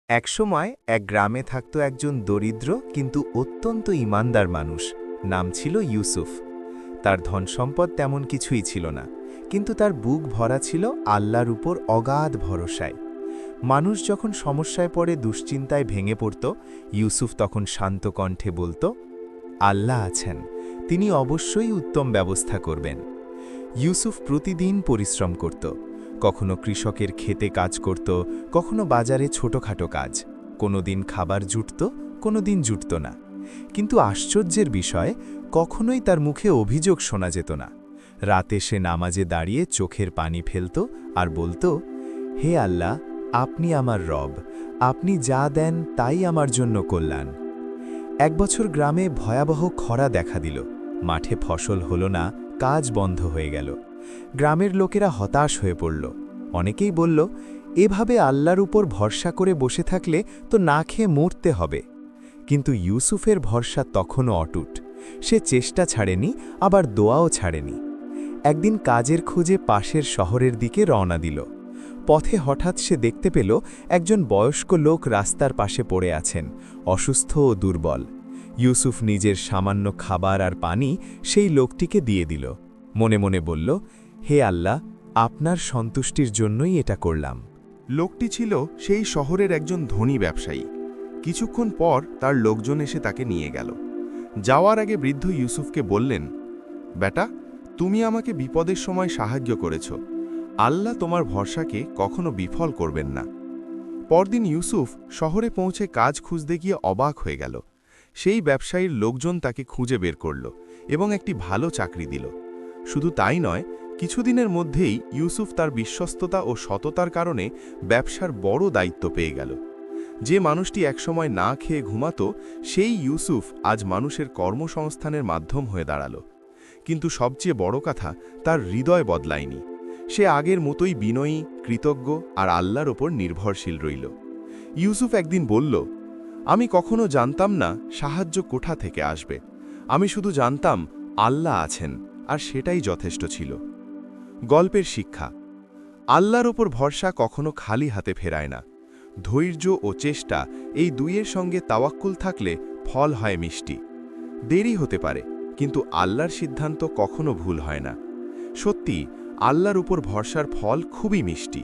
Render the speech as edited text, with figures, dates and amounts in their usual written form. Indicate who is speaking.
Speaker 1: একসময় এক গ্রামে থাকত একজন দরিদ্র কিন্তু অত্যন্ত ঈমানদার মানুষ। নাম ছিল ইউসুফ। তার ধনসম্পদ তেমন কিছুই ছিল না, কিন্তু তার বুক ভরা ছিল আল্লাহর উপর অগাধ ভরসায়। মানুষ যখন সমস্যায় পড়ে দুশ্চিন্তায় ভেঙে পড়ত, ইউসুফ তখন শান্ত কণ্ঠে বলত, আল্লাহ আছেন, তিনি অবশ্যই উত্তম ব্যবস্থা করবেন। ইউসুফ প্রতিদিন পরিশ্রম করত, কখনো কৃষকের ক্ষেতে কাজ করত, কখনো বাজারে ছোটখাটো কাজ। কোনোদিন খাবার জুটত, কোনোদিন জুটত না। কিন্তু আশ্চর্যের বিষয়, কখনোই তার মুখে অভিযোগ শোনা যেত না। রাতে সে নামাজে দাঁড়িয়ে চোখের পানি ফেলত আর বলত, হে আল্লাহ, আপনি আমার রব, আপনি যা দেন তাই আমার জন্য কল্যাণ। এক বছর গ্রামে ভয়াবহ খরা দেখা দিল। মাঠে ফসল হলো না, কাজ বন্ধ হয়ে গেল। গ্রামের লোকেরা হতাশ হয়ে পড়ল। অনেকেই বলল, এভাবে আল্লাহর উপর ভরসা করে বসে থাকলে তো না খেয়ে মরতে হবে। কিন্তু ইউসুফের ভরসা তখনও অটুট। সে চেষ্টা ছাড়েনি, আবার দোয়াও ছাড়েনি। একদিন কাজের খোঁজে পাশের শহরের দিকে রওনা দিল। পথে হঠাৎ সে দেখতে পেল একজন বয়স্ক লোক রাস্তার পাশে পড়ে আছেন, অসুস্থ ও দুর্বল। ইউসুফ নিজের সামান্য খাবার আর পানি সেই লোকটিকে দিয়ে দিল। মনে মনে বলল, হে আল্লাহ, আপনার সন্তুষ্টির জন্যই এটা করলাম।
Speaker 2: লোকটি ছিল সেই শহরের একজন ধনী ব্যবসায়ী। কিছুক্ষণ পর তার লোকজন এসে তাকে নিয়ে গেল। যাওয়ার আগে বৃদ্ধ ইউসুফকে বললেন, বেটা, তুমি আমাকে বিপদের সময় সাহায্য করেছ। আল্লাহ তোমার ভরসাকে কখনো বিফল করবেন না। পরদিন ইউসুফ শহরে পৌঁছে কাজ খুঁজতে গিয়ে অবাক হয়ে গেল। সেই ব্যবসায়ীর লোকজন তাকে খুঁজে বের করল এবং একটি ভালো চাকরি দিল। শুধু তাই নয়, কিছুদিনের মধ্যেই ইউসুফ তার বিশ্বস্ততা ও সততার কারণে ব্যবসার বড় দায়িত্ব পেয়ে গেল। যে মানুষটি একসময় না খেয়ে ঘুমাত, সেই ইউসুফ আজ মানুষের কর্মসংস্থানের মাধ্যম হয়ে দাঁড়াল। কিন্তু সবচেয়ে বড় কথা, তার হৃদয় বদলায়নি। সে আগের মতোই বিনয়ী, কৃতজ্ঞ আর আল্লাহর ওপর নির্ভরশীল রইল। ইউসুফ একদিন বলল, আমি কখনো জানতাম না সাহায্য কোথা থেকে আসবে। আমি শুধু জানতাম আল্লাহ আছেন, আর সেটাই যথেষ্ট ছিল। গল্পের শিক্ষা: আল্লাহর ওপর ভরসা কখনো খালি হাতে ফেরায় না। ধৈর্য ও চেষ্টা, এই দুইয়ের সঙ্গে তাওয়াক্কুল থাকলে ফল হয় মিষ্টি। দেরি হতে পারে, কিন্তু আল্লাহর সিদ্ধান্ত কখনো ভুল হয় না। সত্যি, আল্লাহর উপর ভরসার ফল খুবই মিষ্টি।